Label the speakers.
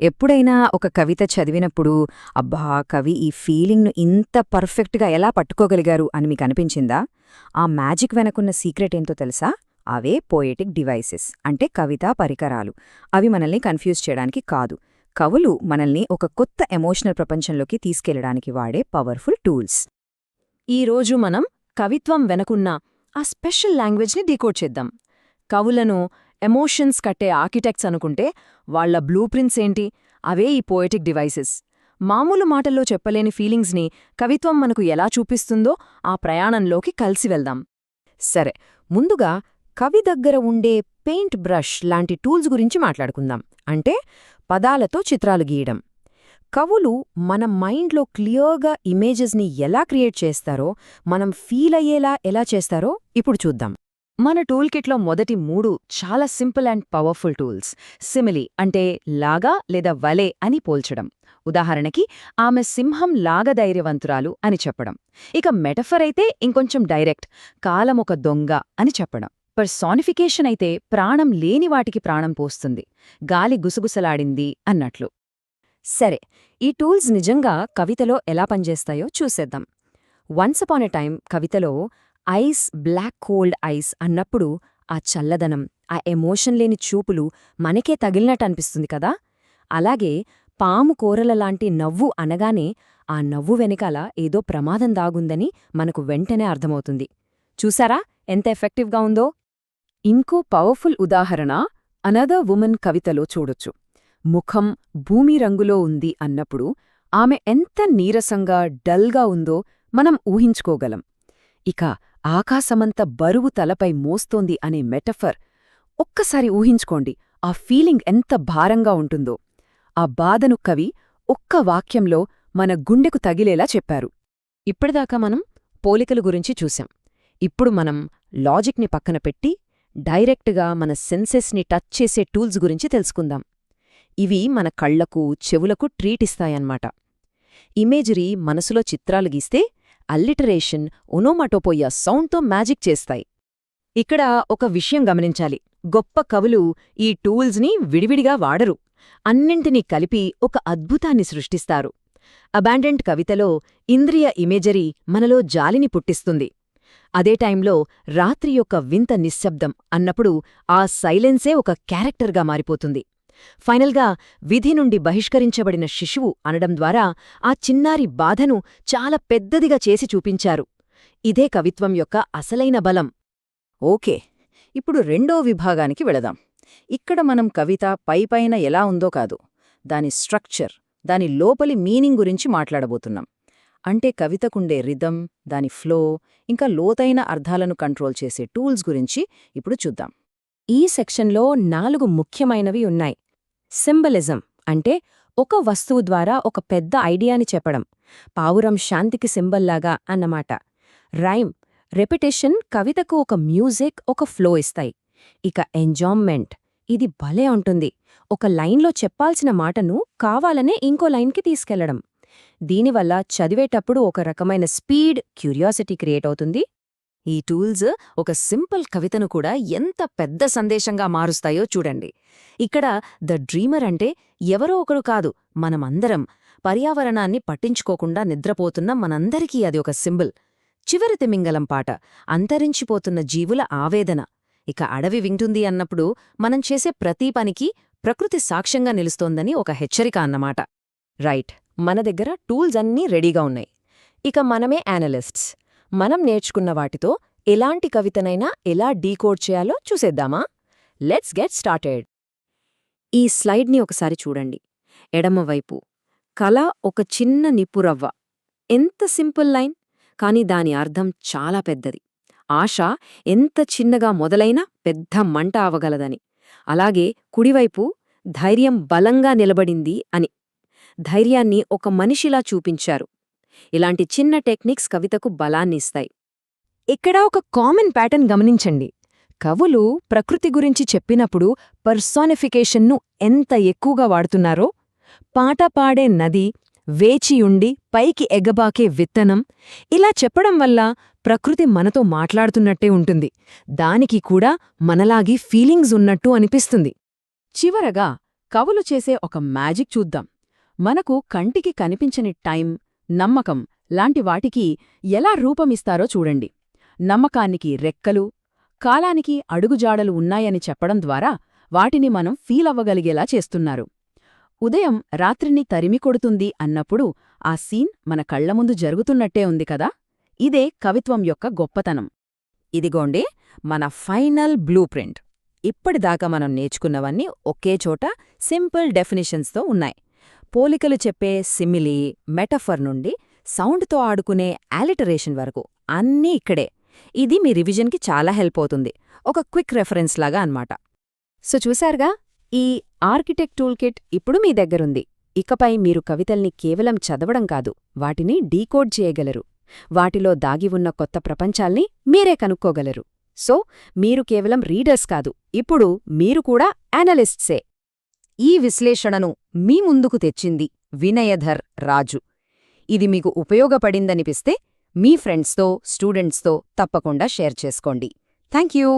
Speaker 1: ఎప్పుడైనా ఒక కవిత చదివినప్పుడు అబ్బా కవి ఈ ఫీలింగ్ను ఇంత పర్ఫెక్ట్గా ఎలా పట్టుకోగలిగారు అని మీకు అనిపించిందా? ఆ మ్యాజిక్ వెనకున్న సీక్రెట్ ఏంటో తెలుసా? అవే పోయెటిక్ డివైసెస్ అంటే కవితా పరికరాలు. అవి మనల్ని కన్ఫ్యూజ్ చేయడానికి కాదు, కవులు మనల్ని ఒక కొత్త ఎమోషనల్ ప్రపంచంలోకి తీసుకెళ్లడానికి వాడే పవర్ఫుల్ టూల్స్.
Speaker 2: ఈరోజు మనం కవిత్వం వెనకున్న ఆ స్పెషల్ లాంగ్వేజ్ని డీకోడ్ చేద్దాం. కవులను ఎమోషన్స్ కట్టే ఆర్కిటెక్ట్స్ అనుకుంటే వాళ్ల బ్లూ ప్రింట్స్ ఏంటి? అవే ఈ పోయెటిక్ డివైసెస్. మామూలు మాటల్లో చెప్పలేని ఫీలింగ్స్ని కవిత్వం మనకు ఎలా చూపిస్తుందో ఆ ప్రయాణంలోకి కలిసి వెళ్దాం.
Speaker 1: సరే, ముందుగా కవి దగ్గర ఉండే పెయింట్ బ్రష్ లాంటి టూల్స్ గురించి మాట్లాడుకుందాం. అంటే పదాలతో చిత్రాలు గీయడం. కవులు మన మైండ్లో క్లియర్గా ఇమేజెస్ని ఎలా క్రియేట్ చేస్తారో, మనం ఫీల్ అయ్యేలా ఎలా చేస్తారో ఇప్పుడు చూద్దాం.
Speaker 2: మన టూల్ కిట్లో మొదటి 3 చాలా simple and powerful tools. Simile అంటే లాగా లేదా వలే అని పోల్చడం. ఉదాహరణకి ఆమె సింహం లాగా ధైర్యవంతురాలు అని చెప్పడం. ఇక మెటఫర్ అయితే ఇంకొంచెం డైరెక్ట్, కాలమొక దొంగ అని చెప్పడం. పర్సానిఫికేషన్ అయితే ప్రాణం లేని వాటికి ప్రాణం పోస్తుంది, గాలి గుసగుసలాడింది అన్నట్లు. సరే, ఈ టూల్స్ నిజంగా కవితలో ఎలా పనిచేస్తాయో చూసేద్దాం. వన్స్ అపాన్ ఎ టైమ్ కవితలో ఐస్, బ్లాక్ కోల్డ్ ఐస్ అన్నప్పుడు ఆ చల్లదనం, ఆ ఎమోషన్ లేని చూపులు మనకే తగిలినట్టు అనిపిస్తుంది కదా. అలాగే పాము కోరలలాంటి నవ్వు అనగానే ఆ నవ్వు వెనకాల ఏదో ప్రమాదం దాగుందని మనకు వెంటనే అర్థమవుతుంది. చూసారా ఎంత ఎఫెక్టివ్గా ఉందో? ఇంకో పవర్ఫుల్ ఉదాహరణ అనదర్ వుమన్ కవితలో చూడొచ్చు. ముఖం భూమి రంగులో ఉంది అన్నప్పుడు ఆమె ఎంత నీరసంగా, డల్గా ఉందో మనం ఊహించుకోగలం. ఇక ఆకాశమంత బరువు తలపై మోస్తోంది అనే మెటఫర్ ఒక్కసారి ఊహించుకోండి, ఆ ఫీలింగ్ ఎంత భారంగా ఉంటుందో. ఆ బాధను కవి ఒక్క వాక్యంలో మన గుండెకు తగిలేలా చెప్పారు. ఇప్పటిదాకా మనం పోలికల గురించి చూశాం. ఇప్పుడు మనం లాజిక్ని పక్కన పెట్టి డైరెక్ట్గా మన సెన్సెస్ని టచ్ చేసే టూల్స్ గురించి తెలుసుకుందాం. ఇవి మన కళ్లకు, చెవులకు ట్రీట్ ఇస్తాయన్నమాట. ఇమేజరీ మనసులో చిత్రాలు గీస్తే అల్లిటరేషన్, ఒనోమాటోపోయా సౌండ్తో మ్యాజిక్ చేస్తాయి. ఇక్కడ ఒక విషయం గమనించాలి, గొప్ప కవులు ఈ టూల్స్ని విడివిడిగా వాడరు, అన్నింటినీ కలిపి ఒక అద్భుతాన్ని సృష్టిస్తారు. అబాండెంట్ కవితలో ఇంద్రియ ఇమేజరీ మనలో జాలిని పుట్టిస్తుంది. అదే టైంలో రాత్రి యొక్క వింత నిశ్శబ్దం అన్నప్పుడు ఆ సైలెన్సే ఒక క్యారెక్టర్గా మారిపోతుంది. ఫైనల్గా విధి నుండి బహిష్కరించబడిన శిశువు అనడం ద్వారా ఆ చిన్నారి బాధను చాలా పెద్దదిగా చేసి చూపించారు. ఇదే కవిత్వం యొక్క అసలైన బలం. ఓకే, ఇప్పుడు రెండో విభాగానికి వెళదాం. ఇక్కడ మనం కవిత పైపైన ఎలా ఉందో కాదు, దాని స్ట్రక్చర్, దాని లోపలి మీనింగ్ గురించి మాట్లాడబోతున్నాం. అంటే కవితకుండే రిథం, దాని ఫ్లో, ఇంకా లోతైన అర్థాలను కంట్రోల్ చేసే టూల్స్ గురించి ఇప్పుడు చూద్దాం. ఈ సెక్షన్లో 4 ముఖ్యమైనవి ఉన్నాయి. సింబలిజం అంటే ఒక వస్తువు ద్వారా ఒక పెద్ద ఐడియాని చెప్పడం, పావురం శాంతికి సింబల్లాగా అన్నమాట. రైమ్, రెపిటేషన్ కవితకు ఒక మ్యూజిక్, ఒక ఫ్లో ఇస్తాయి. ఇక ఎంజాయ్మెంట్, ఇది భలే ఉంటుంది, ఒక లైన్లో చెప్పాల్సిన మాటను కావాలనే ఇంకో లైన్కి తీసుకెళ్లడం. దీనివల్ల చదివేటప్పుడు ఒక రకమైన స్పీడ్, క్యూరియాసిటీ క్రియేట్ అవుతుంది. ఈ టూల్స్ ఒక సింపుల్ కవితను కూడా ఎంత పెద్ద సందేశంగా మారుస్తాయో చూడండి. ఇక్కడ ద డ్రీమర్ అంటే ఎవరో ఒకరు కాదు, మనమందరం. పర్యావరణాన్ని పట్టించుకోకుండా నిద్రపోతున్న మనందరికీ అది ఒక సింబల్. చివరి తిమింగలం పాట, అంతరించిపోతున్న జీవుల ఆవేదన. ఇక అడవి వింటుంది అన్నప్పుడు మనం చేసే ప్రతి పనికి ప్రకృతి సాక్ష్యంగా నిలుస్తోందని ఒక హెచ్చరిక అన్నమాట. రైట్, మన దగ్గర టూల్స్ అన్నీ రెడీగా ఉన్నాయి. ఇక మనమే యానలిస్ట్స్. మనం నేర్చుకున్న వాటితో ఎలాంటి కవితనైనా ఎలా డీకోడ్ చేయాలో చూసేద్దామా? Let's get started. ఈ స్లైడ్ని ఒకసారి చూడండి. ఎడమవైపు కళ ఒక చిన్న నిప్పురవ్వ. ఎంత సింపుల్ లైన్, కాని దాని అర్థం చాలా పెద్దది. ఆశ ఎంత చిన్నగా మొదలైనా పెద్ద మంట అవగలదని. అలాగే కుడివైపు ధైర్యం బలంగా నిలబడింది అని. ధైర్యాన్ని ఒక మనిషిలా చూపించారు. ఇలాంటి చిన్న టెక్నిక్స్ కవితకు బలాన్నిస్తాయి. ఇక్కడ ఒక కామన్ ప్యాటర్న్ గమనించండి. కవులు ప్రకృతి గురించి చెప్పినప్పుడు పర్సానిఫికేషన్ను ఎంత ఎక్కువగా వాడుతున్నారో. పాట పాడే నది, వేచియుండి పైకి ఎగబాకే విత్తనం, ఇలా చెప్పడం వల్ల ప్రకృతి మనతో మాట్లాడుతున్నట్టే ఉంటుంది. దానికి కూడా మనలాగి ఫీలింగ్స్ ఉన్నట్టు అనిపిస్తుంది. చివరగా కవులు చేసే ఒక మ్యాజిక్ చూద్దాం. మనకు కంటికి కనిపించని టైం, నమ్మకం లాంటి వాటికి ఎలా రూపమిస్తారో చూడండి. నమ్మకానికి రెక్కలు, కాలానికి అడుగుజాడలు ఉన్నాయని చెప్పడం ద్వారా వాటిని మనం ఫీలవ్వగలిగేలా చేస్తున్నారు. ఉదయం రాత్రిని తరిమికొడుతుంది అన్నప్పుడు ఆ సీన్ మన కళ్లముందు జరుగుతున్నట్టే ఉంది కదా. ఇదే కవిత్వం యొక్క గొప్పతనం.
Speaker 1: ఇదిగోండి మన ఫైనల్ బ్లూ ప్రింట్. ఇప్పటిదాకా మనం నేర్చుకున్నవన్నీ ఒకే చోట సింపుల్ డెఫినిషన్స్తో ఉన్నాయి. పోలికలు చెప్పే సిమిలీ, మెటఫర్ నుండి సౌండ్తో ఆడుకునే అలిటరేషన్ వరకు అన్నీ ఇక్కడే. ఇది మీ రివిజన్కి చాలా హెల్ప్ అవుతుంది, ఒక క్విక్ రెఫరెన్స్ లాగా అన్నమాట. సో చూశారుగా, ఈ ఆర్కిటెక్ట్ టూల్ కిట్ ఇప్పుడు మీ దగ్గరుంది. ఇకపై మీరు కవితల్ని కేవలం చదవడం కాదు, వాటిని డీకోడ్ చేయగలరు. వాటిలో దాగి ఉన్న కొత్త ప్రపంచాల్ని మీరే కనుక్కోగలరు. సో మీరు కేవలం రీడర్స్ కాదు, ఇప్పుడు మీరు కూడా అనలిస్ట్సే. ఈ విశ్లేషణను మీ ముందుకు తెచ్చింది వినయధర్ రాజు. ఇది మీకు ఉపయోగపడిందనిపిస్తే మీ ఫ్రెండ్స్తో, స్టూడెంట్స్తో తప్పకుండా షేర్ చేసుకోండి. థాంక్యూ.